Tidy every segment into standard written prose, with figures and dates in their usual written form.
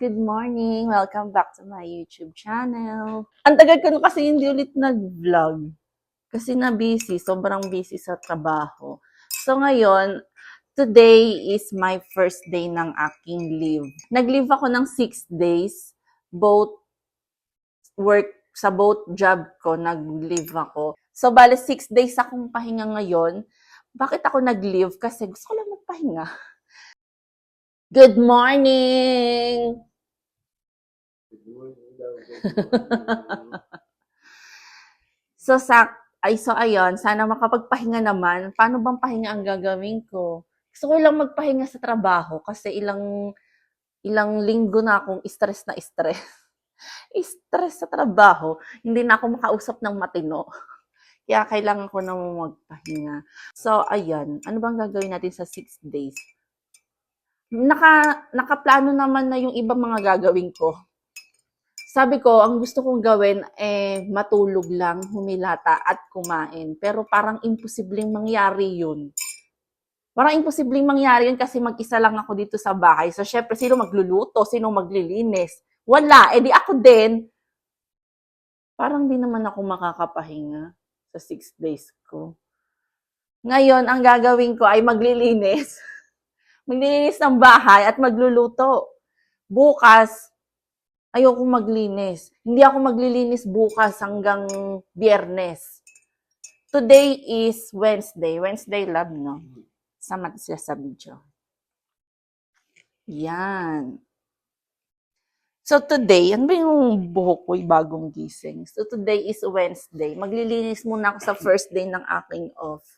Good morning! Welcome back to my YouTube channel. Ang tagal ko na kasi hindi ulit nag-vlog. Kasi na-busy, sobrang busy sa trabaho. So ngayon, today is my first day ng aking leave. Nag-leave ako ng 6 days. Both job ko, nag-leave ako. So bale 6 days akong pahinga ngayon. Bakit ako nag-leave? Kasi gusto ko lang magpahinga. Good morning! So ayun, sana makapagpahinga naman. Paano bang pahinga ang gagawin ko? Gusto ko lang magpahinga sa trabaho kasi ilang linggo na akong stress na stress. Stress sa trabaho. Hindi na ako makausap ng matino. Kaya kailangan ko na magpahinga. So, ayan. Ano bang gagawin natin sa 6 days? Nakaplano naman na yung ibang mga gagawin ko. Sabi ko, ang gusto kong gawin matulog lang, humilata at kumain. Pero parang imposibleng mangyari yun. Parang imposibleng mangyari yun kasi mag-isa lang ako dito sa bahay. So, syempre, sino magluluto? Sino maglilinis? Wala. Di ako din. Parang di naman ako makakapahinga sa 6 days ko. Ngayon, ang gagawin ko ay maglilinis. Maglilinis ng bahay at magluluto. Bukas, ayoko maglinis. Hindi ako maglilinis bukas hanggang Biyernes. Today is Wednesday. Wednesday love, no? Sama siya sa video. Yan. So today, ano ba yung buhok ko bagong gising? So today is Wednesday. Maglilinis muna ako sa first day ng aking off.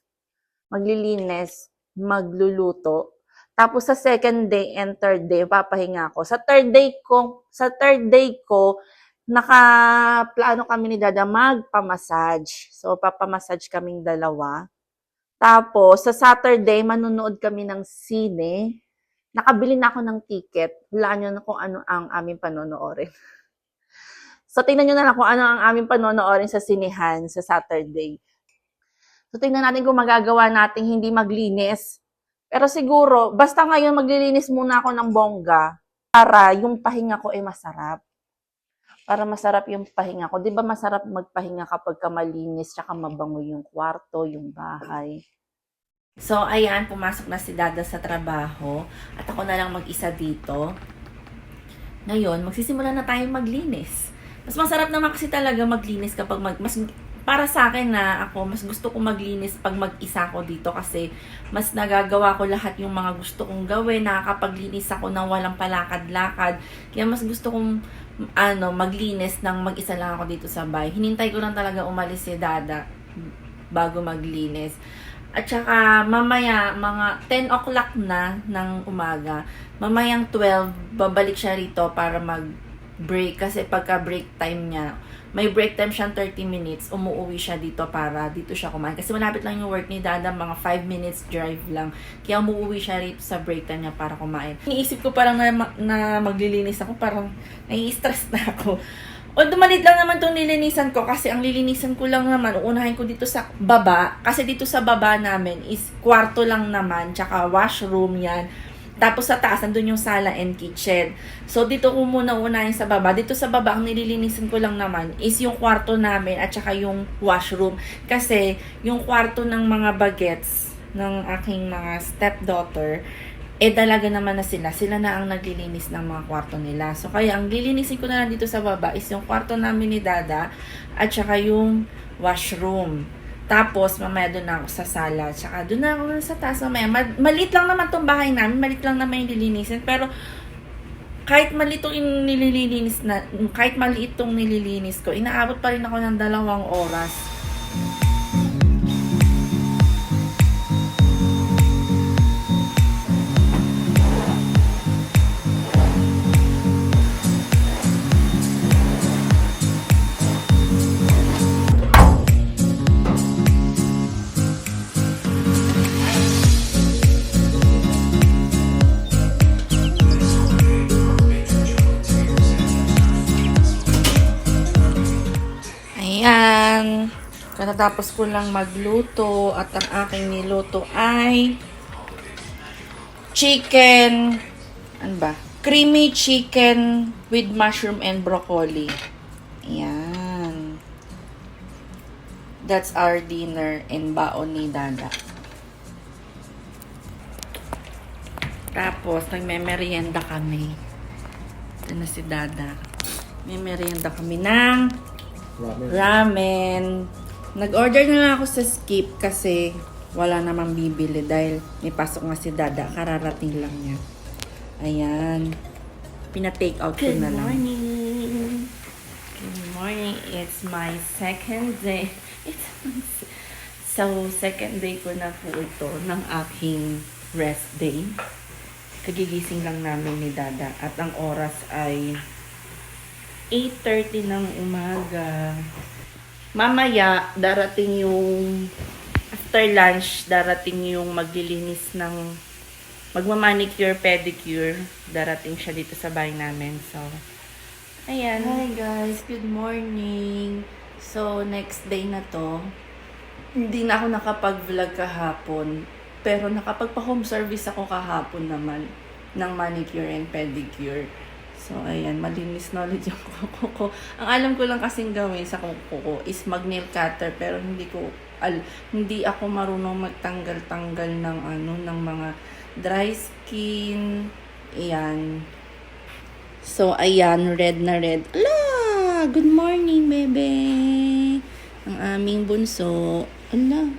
Maglilinis, magluluto. Tapos sa second day and third day, papahinga ako. Sa third day ko, nakaplano kami ni Dada magpamassage. So, papamassage kaming dalawa. Tapos, sa Saturday, manunood kami ng sine. Nakabili na ako ng ticket. Hulaan nyo na kung ano ang aming panonoorin. So, tingnan nyo na lang kung ano ang aming panonoorin sa sinehan sa Saturday. So, tingnan natin kung magagawa natin hindi maglinis. Pero siguro, basta ngayon maglilinis muna ako ng bongga para yung pahinga ko ay masarap. Para masarap yung pahinga ko. Di ba masarap magpahinga kapag malinis tsaka mabango yung kwarto, yung bahay. So, ayan, pumasok na si Dada sa trabaho at ako na lang mag-isa dito. Ngayon, magsisimula na tayong maglinis. Mas masarap naman kasi talaga maglinis kapag para sa akin na ako, mas gusto kong maglinis pag mag-isa ko dito kasi mas nagagawa ko lahat yung mga gusto kong gawin. Nakakapaglinis ako ng walang palakad-lakad. Kaya mas gusto kong maglinis nang mag-isa lang ako dito sa bahay. Hinintay ko lang talaga umalis si Dada bago maglinis. At saka mamaya, mga 10 o'clock na ng umaga, mamayang 12, babalik siya rito para mag-break. Kasi pagka break time niya, may break time siyang 30 minutes, umuwi siya dito para dito siya kumain. Kasi malapit lang yung work ni Dada, mga 5 minutes drive lang. Kaya umuwi siya rito sa break time niya para kumain. Iniisip ko parang na maglilinis ako, parang nai-stress na ako. Although malit lang naman itong nilinisan ko kasi ang lilinisan ko lang naman, uunahin ko dito sa baba. Kasi dito sa baba namin is kwarto lang naman, tsaka washroom yan. Tapos sa taas, nandun yung sala and kitchen. So, dito ko muna unahin sa baba. Dito sa baba, ang nililinisan ko lang naman is yung kwarto namin at saka yung washroom. Kasi, yung kwarto ng mga bagets ng aking mga stepdaughter, dalaga naman na sila. Sila na ang naglilinis ng mga kwarto nila. So, kaya ang lilinisin ko na lang dito sa baba is yung kwarto namin ni Dada at saka yung washroom. Tapos, mamaya doon na ako sa sala. Tsaka doon na ako sa taas mamaya. Maliit lang naman tong bahay namin. Maliit lang naman yung nililinisin. Pero, kahit maliit yung nililinis ko, inaabot pa rin ako ng 2 oras. Ayan. Katatapos ko lang magluto at ang aking niluto ay chicken. Ano ba? Creamy chicken with mushroom and broccoli. Ayan. That's our dinner in baon ni Dada. Tapos, nagme-merienda kami. Ito na si Dada. May merienda kami ng ramen. Nag-order na lang ako sa Skip kasi wala namang bibili dahil may pasok nga si Dada. Kararating lang niya. Ayan. Pina-take out ko na lang. Good morning. Good morning. It's my second day. So, second day ko na po ito ng aking rest day. Kagigising lang namin ni Dada at ang oras ay 8:30 ng umaga. Mamaya, darating yung after lunch, darating yung maglilinis ng magmamanicure, pedicure. Darating siya dito sa bahay namin. So, ayan. Hi guys, good morning. So, next day na to. Hindi na ako nakapag-vlog kahapon. Pero nakapagpa-home service ako kahapon naman ng manicure and pedicure. So, ayan, malinis na ulit yung kuko ko. Ang alam ko lang kasing gawin sa kuko ko is mag-nail cutter. Pero hindi ako marunong magtanggal-tanggal ng ng mga dry skin. Ayan. So, ayan, red na red. Ala! Good morning, bebe! Ang aming bunso. Ala!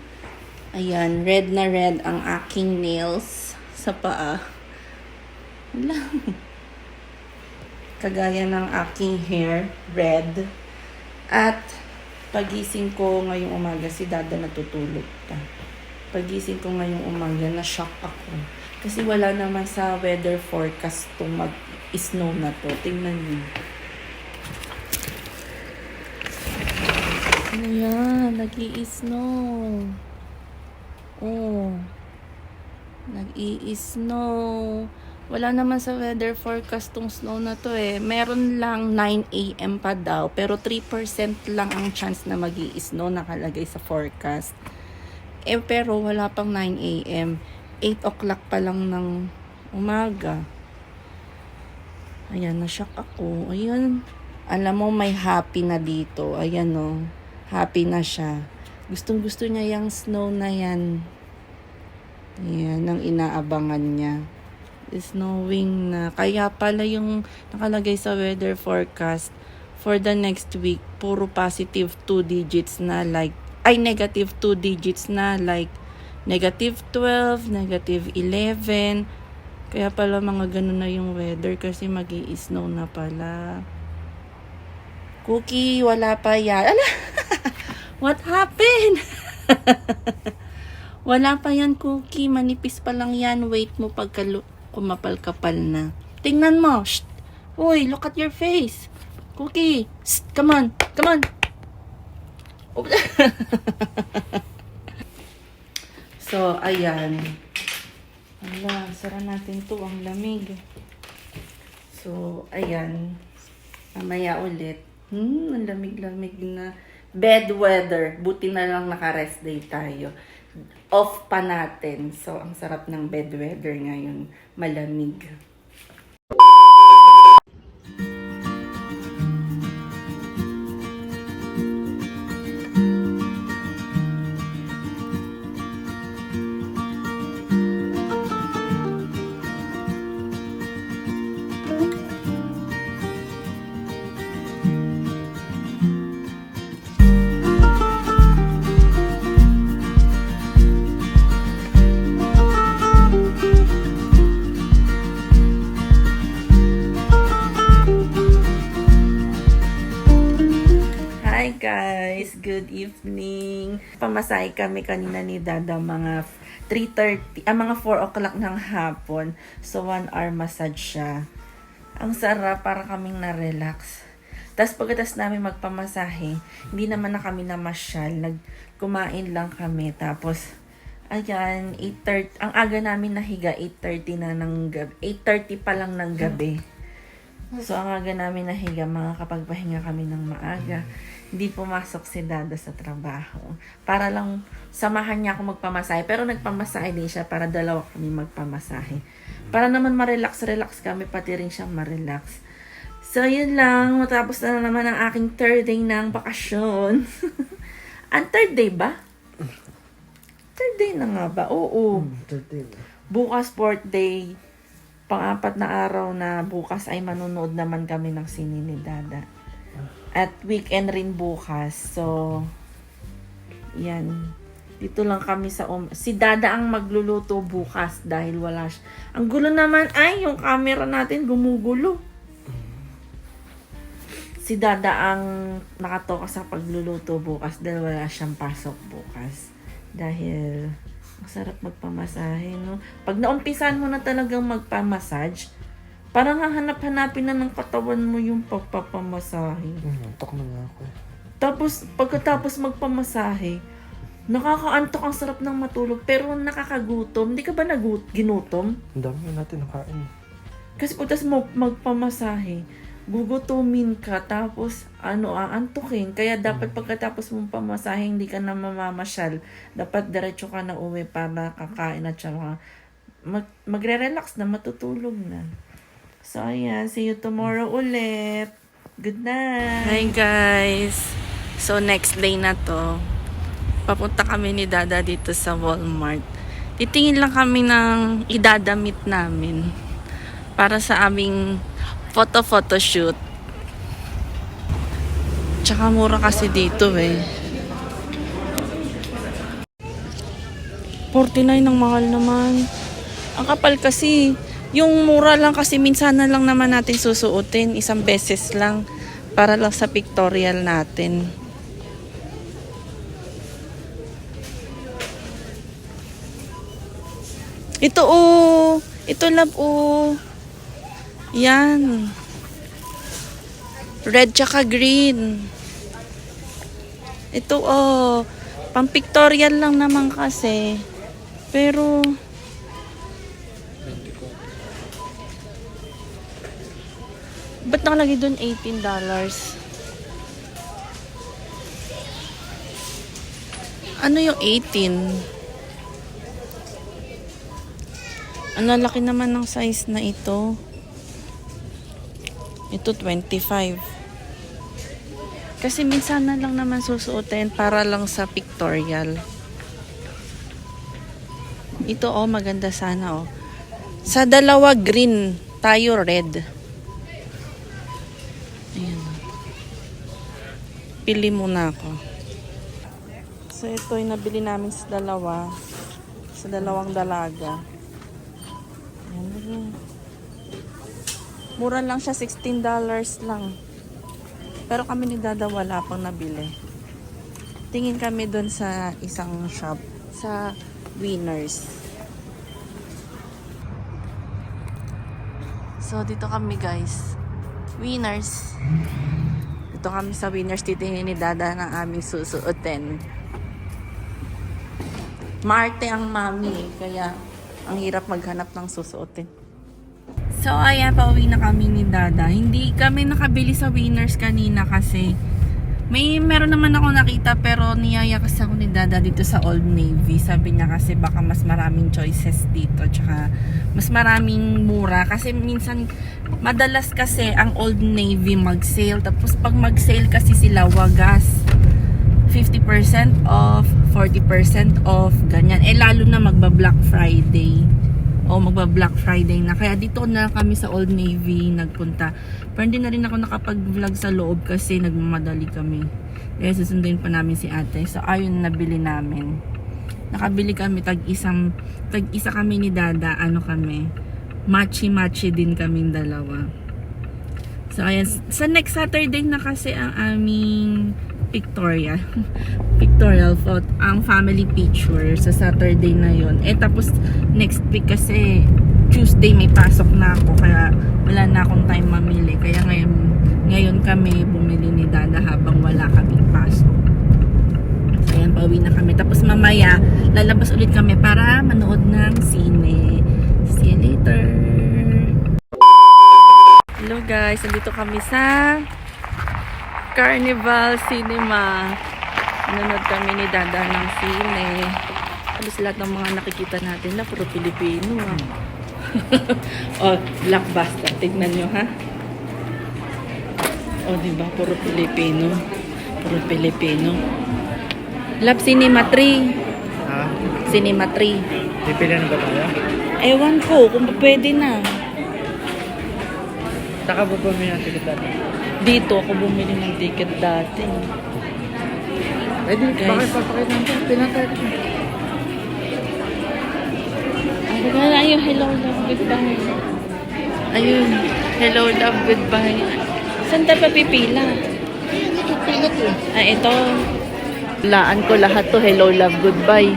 Ayan, red na red ang aking nails sa paa. Ala! Kagaya ng aking hair, red. At, pagising ko ngayong umaga, si Dada natutulog pa. Pagising ko ngayong umaga, na-shock ako. Kasi wala naman sa weather forecast itong mag-snow na to. Tingnan niyo. Ayan, nag-i-snow. Oh. Nag-i-snow. Wala naman sa weather forecast tong snow na to eh. Meron lang 9 AM pa daw. Pero 3% lang ang chance na mag-i-snow nakalagay sa forecast. Eh, pero wala pang 9 AM. 8 o'clock pa lang ng umaga. Ayan, na-shock ako. Ayan. Alam mo, may happy na dito. Ayan o. Happy na siya. Gustong-gusto niya yung snow na yan. Ayan, ang inaabangan niya. Snowing na. Kaya pala yung nakalagay sa weather forecast for the next week, puro positive 2 digits na like, negative 2 digits na like negative 12, negative 11. Kaya pala mga ganun na yung weather kasi mag-i-snow na pala. Cookie, wala pa yan. Ala! What happened? Wala pa yan, Cookie. Manipis pa lang yan. Wait mo pagka kumapal-kapal na. Tingnan mo. Shh. Uy, look at your face. Cookie. Shh. Come on. Come on. So, ayan. Ala, sara natin to. Ang lamig. So, ayan. Mamaya ulit. Ang lamig-lamig na. Bed weather. Buti na lang naka-rest day tayo. Off pa natin. So, ang sarap ng bed weather ngayon. Malamig. Hi guys, good evening. Pamasahe kami kanina ni Dada mga 3:30, mga 4 o'clock ng hapon. So 1 hour massage siya. Ang sarap, para kaming na-relax. Tapos pagkatapos namin magpamasahe, hindi naman na kami namasyal. Nagkumain lang kami. Tapos, ayan, 8:30, ang aga namin nahiga, 8:30 na ng gabi. 8:30 pa lang ng gabi. So, ang aga namin nahiga, makakapagpahinga kami ng maaga. Hindi pumasok si Dada sa trabaho. Para lang samahan niya ako magpamasahe. Pero nagpamasahe din siya para dalawa kami magpamasahe. Para naman ma-relax kami, pati rin siya ma-relax. So, yun lang. Matapos na naman ang aking third day ng bakasyon. Ang third day ba? Third day na nga ba? Oo. 13. Bukas fourth day. Pang-apat na araw na bukas ay manonood naman kami ng sine ni Dada. At weekend rin bukas. So, yan. Dito lang kami sa si Dada ang magluluto bukas dahil wala siya. Ang gulo naman ay yung camera natin gumugulo. Si Dada ang nakatoka sa pagluluto bukas dahil wala siyang pasok bukas. Dahil masarap magpamasahe, no? Pag naumpisan mo na talagang magpamassage, parang hahanap-hanapin na ng katawan mo yung pagpapamasahe. Antok na nga ako. Tapos, pagkatapos magpamasahe, nakakaantok, ang sarap ng matulog, pero nakakagutom. Hindi ka ba ginutom? Ang dami na natin nakain. Kasi pagkatapos mo magpamasahe, gugutumin ka, tapos aantukin. Kaya dapat pagkatapos mong pamasahe, hindi ka na mamamasyal. Dapat diretso ka na uwi para kakain at saka magre-relax na, matutulog na. So, ayan. See you tomorrow ulit. Good night. Hi, guys. So, next day na to. Papunta kami ni Dada dito sa Walmart. Titingin lang kami ng idadamit namin para sa aming photoshoot. Tsaka mura kasi dito eh. 49 ang mahal naman. Ang kapal kasi. Yung mura lang kasi minsan na lang naman natin susuotin. Isang beses lang. Para lang sa pictorial natin. Ito oh. Ito love oh. Yan. Red tsaka green. Ito oh. Pang pictorial lang naman kasi. Pero ba't nakalagay doon $18? Ano yung 18? Ang laki naman ng size na ito. Ito 25. Kasi minsan na lang naman susuotin para lang sa pictorial. Ito oh, maganda sana oh. Sa dalawa green, tayo red. Ayan. Pili muna ako. So ito yung nabili namin sa dalawa. Sa dalawang dalaga. Ayan. Mura lang siya, $16 lang. Pero kami ni Dada wala pang nabili. Tingin kami doon sa isang shop. Sa Winners. So dito kami guys. Winners. Dito kami sa Winners. Titingin ni Dada ng aming susuotin. Marte ang mami. Kaya ang hirap maghanap ng susuotin. So, ayan, pauwi na kami ni Dada. Hindi kami nakabili sa Winners kanina kasi meron naman ako nakita pero niyaya kasi ako ni Dada dito sa Old Navy. Sabi niya kasi baka mas maraming choices dito tsaka mas maraming mura. Kasi minsan, madalas kasi ang Old Navy mag-sale. Tapos pag mag-sale kasi sila wagas. 50% off, 40% off, ganyan. Eh lalo na magba-Black Friday. O magba-Black Friday na. Kaya dito na kami sa Old Navy nagpunta. Pero hindi na rin ako nakapag-vlog sa loob kasi nagmamadali kami. Kaya susunduin pa namin si ate. So ayun nabili namin. Nakabili kami tag-isa kami ni Dada. Ano kami? Matchy-matchy din kaming dalawa. So ayan. Sa next Saturday na kasi ang aming pictorial photo, ang family picture sa Saturday na yon. Eh tapos next week kasi Tuesday may pasok na ako kaya wala na akong time mamili. Kaya ngayon kami bumili ni Dada habang wala kaming pasok. So ayan, pauwi na kami. Tapos mamaya lalabas ulit kami para manood ng sine. See you later. Hello guys, nandito kami sa Carnival Cinema. Nanonood kami ni Dada ng sine. Halos lahat ng mga nakikita natin na puro Pilipino. Oh, blockbuster. Tignan nyo ha. Oh, diba? Puro Pilipino. Puro Pilipino. Love Cinema 3. Ha? Cinema 3. Pipili na ba tayo? Ewan ko kung pwede na. Saka ba pa may natin kita? Dito ako bumili ng ticket dati. Pwede, Guys. bakit papakita natin? Pinatay ko. Ayun, hello, love, goodbye. Ayun, hello, love, goodbye. Saan tayo papipila? Ah, ito. Laan ko lahat to, hello, love, goodbye.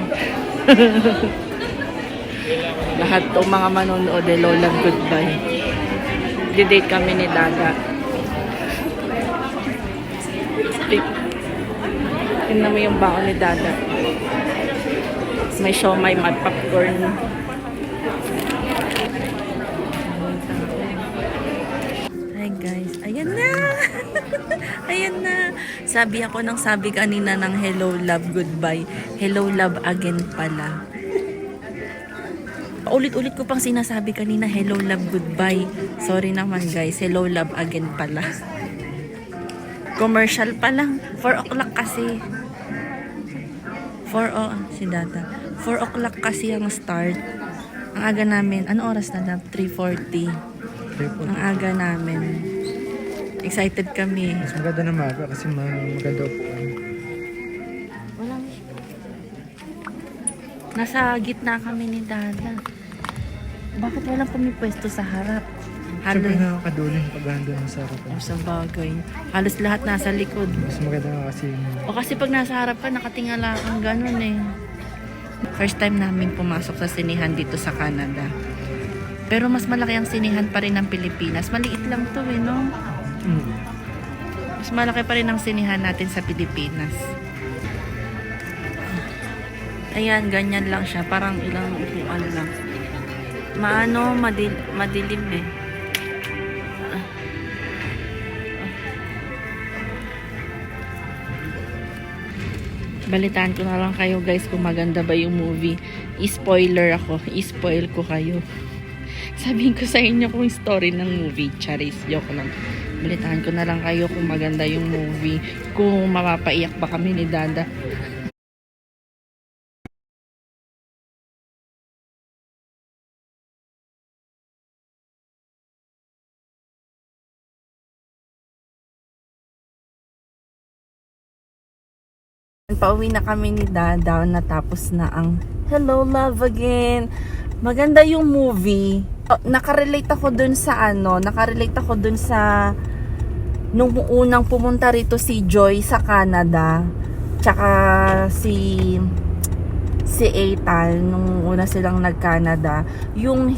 Lahat to mga manonood, hello, love, goodbye. Di-date kami ni Dada. Tingnan mo yung baon ni Dada. May siomay, may popcorn. Hi guys, ayan na! Ayan na! Sabi ako ng sabi kanina ng hello, love, goodbye. Hello, love again pala. Ulit-ulit ko pang sinasabi kanina, hello, love, goodbye. Sorry naman guys, hello, love again pala. Commercial pa lang. 4 o'clock kasi. 4 o'clock kasi ang start. Ang aga namin. Ano oras na lang? 3:40. Ang aga namin. Excited kami. Mas maganda na maga kasi maganda po. Walang... Nasa gitna kami ni Dada. Bakit walang pumipwesto sa harap? Siyempre nakakadulin pag nandun sa harapan. Sa bagay. Halos lahat nasa likod. Mas maganda nga kasi O kasi pag nasa harap ka, nakatingala kang ganun eh. First time namin pumasok sa sinihan dito sa Canada. Pero mas malaki ang sinihan pa rin ng Pilipinas. Maliit lang to eh, no? Mas malaki pa rin ang sinihan natin sa Pilipinas. Ayan, ganyan lang siya. Parang ilang upuan lang. Madilim eh. Balitaan ko na lang kayo guys kung maganda ba yung movie. I-spoiler ako. I-spoil ko kayo. Sabihin ko sa inyo kung story ng movie. Charis, joke lang. Balitaan ko na lang kayo kung maganda yung movie. Kung mapapaiyak ba kami ni Dada. Pauwi na kami ni Dada, natapos na ang Hello Love Again. Maganda yung movie. Nakarelate ako dun sa nung unang pumunta rito si Joy sa Canada. Tsaka si Etal nung una silang nag-Canada. Yung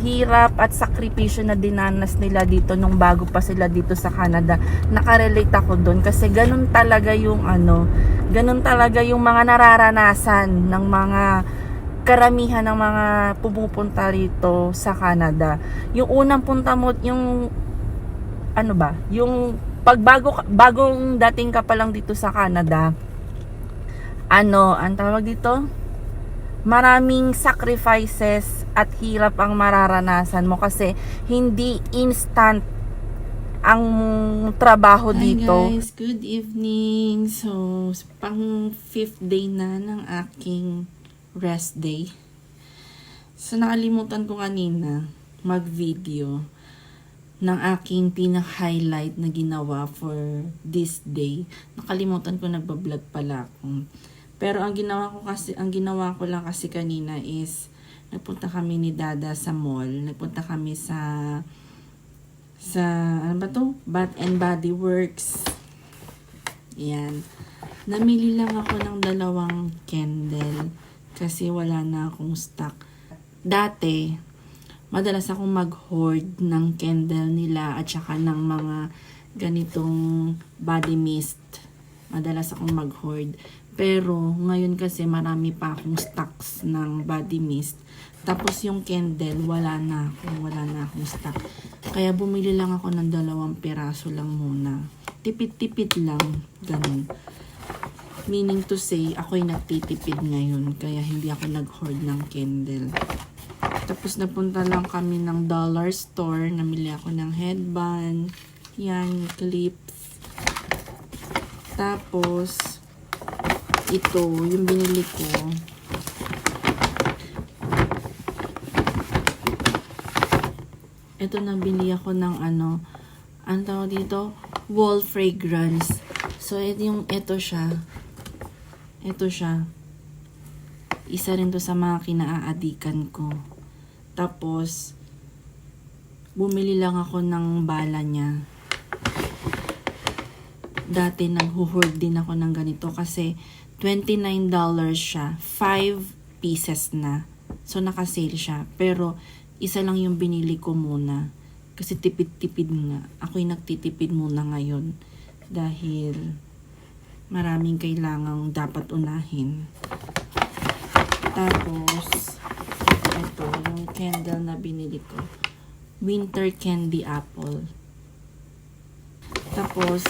hirap at sakripisyo na dinanas nila dito nung bago pa sila dito sa Canada. Nakarelate ako doon kasi ganun talaga yung mga nararanasan ng mga karamihan ng mga pumupunta rito sa Canada. Yung unang punta mo, yung bagong dating ka pa lang dito sa Canada, ang tawag dito? Maraming sacrifices at hirap ang mararanasan mo kasi hindi instant ang trabaho dito. Hi guys, good evening. So, pang 5th day na ng aking rest day. So, nakalimutan ko kanina mag-video ng aking pinaka-highlight na ginawa for this day. Nakalimutan ko, nagbablog pala ako. Pero ang ginawa ko lang kasi kanina is nagpunta kami ni Dada sa mall. Nagpunta kami sa ano ba to? Bath and Body Works. Yan. Namili lang ako ng 2 candle kasi wala na akong stock. Dati, madalas akong mag-hoard ng candle nila at saka ng mga ganitong body mist. Madalas akong mag-hoard. Pero ngayon kasi marami pa akong stocks ng body mist. Tapos yung candle, wala na akong stock. Kaya bumili lang ako ng 2 piraso lang muna. Tipid-tipid lang, ganun. Meaning to say, ako'y nagtitipid ngayon, kaya hindi ako nag-hoard ng candle. Tapos napunta lang kami ng dollar store, namili ako ng headband, yan, clips. Tapos, ito, yung binili ko. Ito, nabili ako ng ano tawag dito? Wall fragrance. So, ito siya. Isa rin to sa mga kinaaadikan ko. Tapos, bumili lang ako ng bala niya. Dati nang-hoard din ako ng ganito kasi $29 siya. 5 pieces na. So, naka-sale siya. Pero, isa lang yung binili ko muna. Kasi tipid-tipid nga. Ako'y nagtitipid muna ngayon. Dahil maraming kailangang dapat unahin. Tapos, ito, yung candle na binili ko. Winter Candy Apple. Tapos,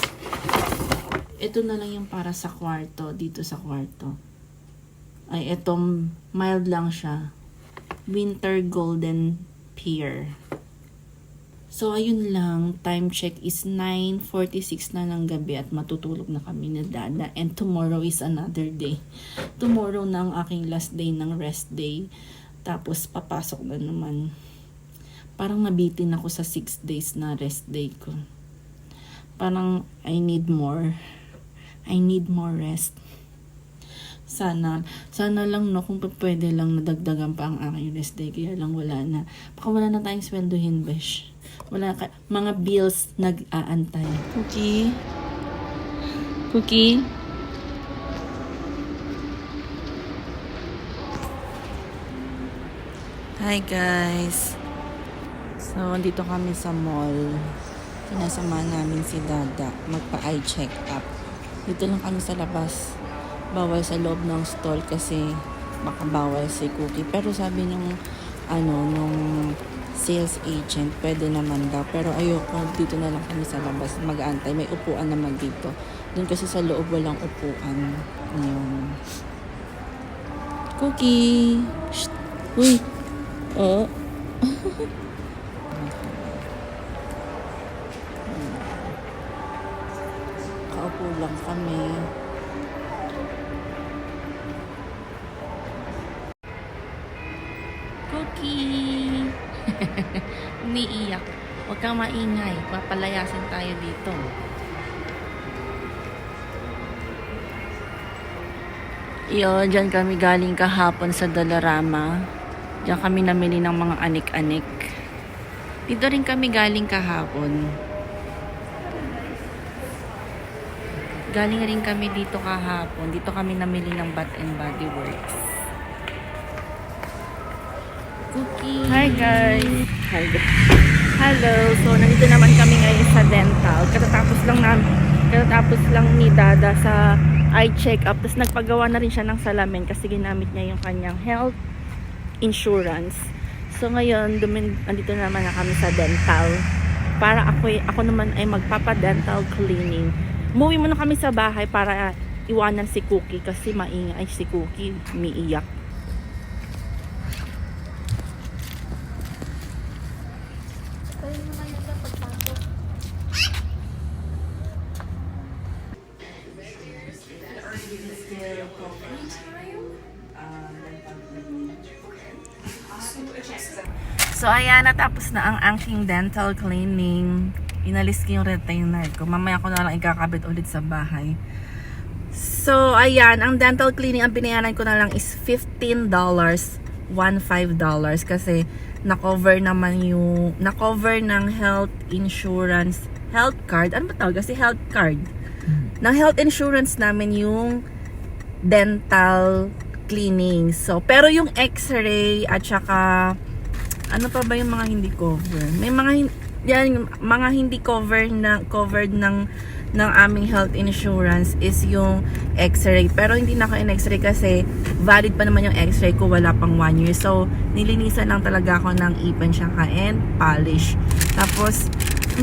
ito na lang yung para sa kwarto, dito sa kwarto. Ay, etong mild lang siya. Winter Golden Pear. So, ayun lang. Time check is 9:46 na ng gabi at matutulog na kami ni Dada. And tomorrow is another day. Tomorrow na ang aking last day ng rest day. Tapos, papasok na naman. Parang nabitin ako sa 6 days na rest day ko. Parang, I need more rest. Sana lang no, kung pwede lang nadagdagan pa ang aking rest day. Kaya lang wala na. Baka wala na tayong sweldohin, besh. Mga bills nag-aantay. Cookie? Hi guys. So, dito kami sa mall. Sinasama namin si Dada magpa-eye check up. Dito lang kami sa labas. Bawal sa loob ng stall kasi baka bawal si Cookie. Pero sabi nung sales agent, pwede naman daw. Pero ayoko, dito na lang kami sa labas mag-aantay. May upuan naman dito. Doon kasi sa loob walang upuan. Ngayon. Cookie! Shh! Uy! Oh! Kaupo lang kami. Cookie! Umiiyak. Huwag kang maingay. Papalayasin tayo dito. Diyan kami galing kahapon sa Dollarama. Diyan kami namili ng mga anik-anik. Dito rin kami galing kahapon. Galing rin kami dito kahapon. Dito kami namili ng Bath and Body Works. Cookie! Hi guys! Hello! So, nandito naman kami ngayon sa dental. Katatapos lang ni Dada sa eye check-up. Tapos nagpagawa na rin siya ng salamin kasi ginamit niya yung kanyang health insurance. So, ngayon, nandito naman na kami sa dental. Para ako naman ay magpapa-dental cleaning. Umuwi muna kami sa bahay para iwanan si Cookie kasi maingay si Cookie. Umiiyak. So, ayan, natapos na ang aking dental cleaning. Inalis ko yung retainer ko. Mamaya ko na lang ikakabit ulit sa bahay. So, ayan, ang dental cleaning, ang binayaran ko na lang is $15. $15 kasi na-cover naman na-cover ng health insurance, health card. Ano ba tawag? Kasi health card. Ng health insurance namin yung dental cleaning. So, pero yung x-ray at saka ano pa ba yung mga hindi cover? yan, mga hindi covered ng aming health insurance is yung x-ray. Pero hindi na ako in x-ray kasi valid pa naman yung x-ray ko, wala pang 1 year. So, nilinisan lang talaga ako ng ipin tsaka and polish. Tapos,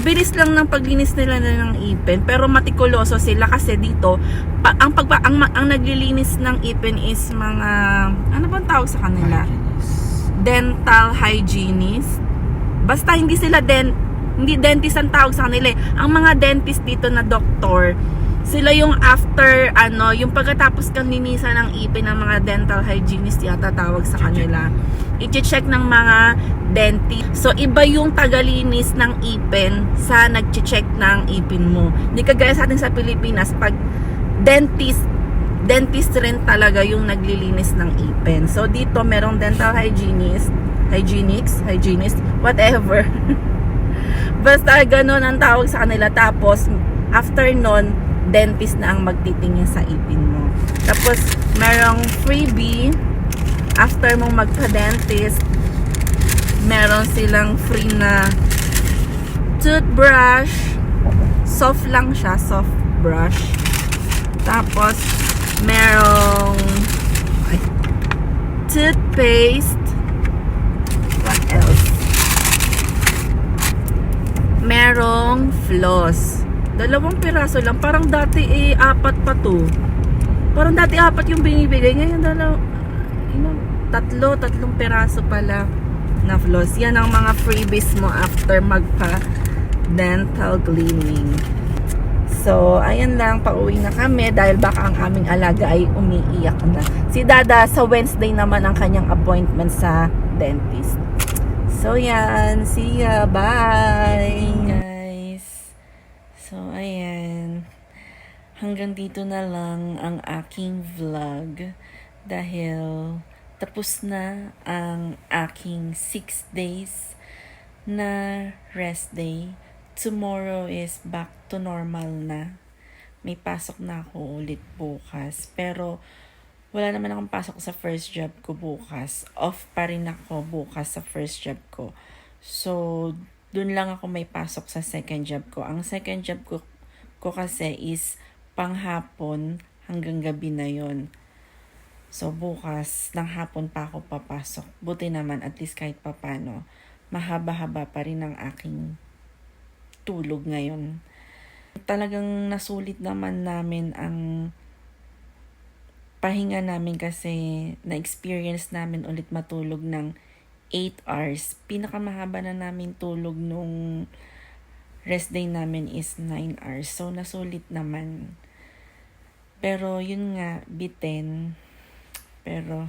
bilis lang ng paglinis nila ng ipin, pero matikuloso sila kasi dito ang naglilinis ng ipin is mga, ano bang tawag sa kanila? Dental hygienist. Basta hindi hindi dentist ang tawag sa kanila. Ang mga dentist dito na doktor, sila yung after, yung pagkatapos kang linisan ng ipin ng mga dental hygienist yata tawag sa kanila. I-check ng mga dentist. So, iba yung tagalinis ng ipin sa nag-check ng ipin mo. Hindi kagaya sa atin sa Pilipinas, pag dentist rin talaga yung naglilinis ng ipin. So, dito merong dental hygienist, whatever. Basta ganun ang tawag sa kanila. Tapos, after nun, dentist na ang magtitingin sa ipin mo. Tapos, merong freebie. After mong magpa-dentist, meron silang free na toothbrush. Soft lang siya, soft brush. Tapos, merong toothpaste. What else? Merong floss. 2 piraso lang. Parang dati 4 pa to. Parang dati 4 yung binibigay. Ngayon 3 piraso pala na floss. Yan ang mga freebies mo after magpa-dental cleaning. So, ayan lang. Pauwi na kami dahil baka ang aming alaga ay umiiyak na. Si Dada sa Wednesday naman ang kanyang appointment sa dentist. So, yan. See ya. Bye! Guys. So, ayan. Hanggang dito na lang ang aking vlog. Dahil tapos na ang aking 6 days na rest day. Tomorrow is back to normal na. May pasok na ako ulit bukas. Pero, wala naman akong pasok sa first job ko bukas. Off pa rin ako bukas sa first job ko. So, dun lang ako may pasok sa second job ko. Ang second job ko kasi is panghapon hanggang gabi na yon. So, bukas ng hapon pa ako papasok. Buti naman at least kahit papano, mahaba-haba pa rin ang aking tulog ngayon. Talagang nasulit naman namin ang pahinga namin kasi na-experience namin ulit matulog ng 8 hours. Pinakamahaba na namin tulog nung rest day namin is 9 hours. So, nasulit naman. Pero, yun nga, bitin. Pero,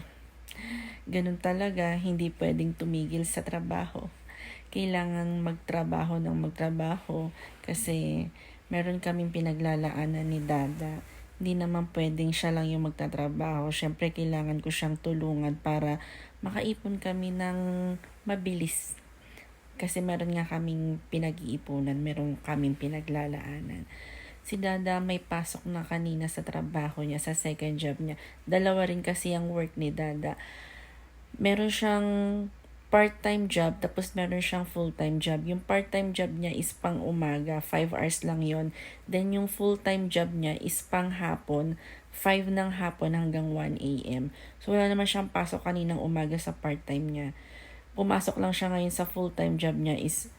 ganun talaga, hindi pwedeng tumigil sa trabaho. Kailangan magtrabaho kasi meron kaming pinaglalaanan ni Dada. Hindi naman pwedeng siya lang yung magtatrabaho. Syempre, kailangan ko siyang tulungan para makaipon kami ng mabilis. Kasi meron nga kaming pinag-iipunan, meron kaming pinaglalaanan. Si Dada may pasok na kanina sa trabaho niya, sa second job niya. 2 rin kasi ang work ni Dada. Meron siyang part-time job, tapos meron siyang full-time job. Yung part-time job niya is pang umaga, 5 hours lang yon. Then yung full-time job niya is pang hapon, 5 ng hapon hanggang 1 a.m. So wala naman siyang pasok kaninang umaga sa part-time niya. Pumasok lang siya ngayon sa full-time job niya is,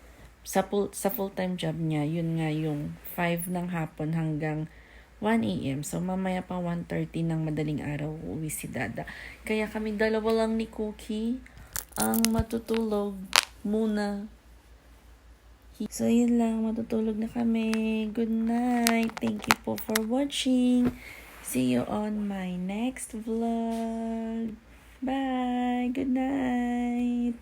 sa full-time job niya, yun nga yung 5 ng hapon hanggang 1 a.m. So mamaya pang 1:30 ng madaling araw uuwi si Dada. Kaya kami 2 lang ni Cookie ang matutulog muna. So, yun lang. Matutulog na kami. Good night. Thank you po for watching. See you on my next vlog. Bye. Good night.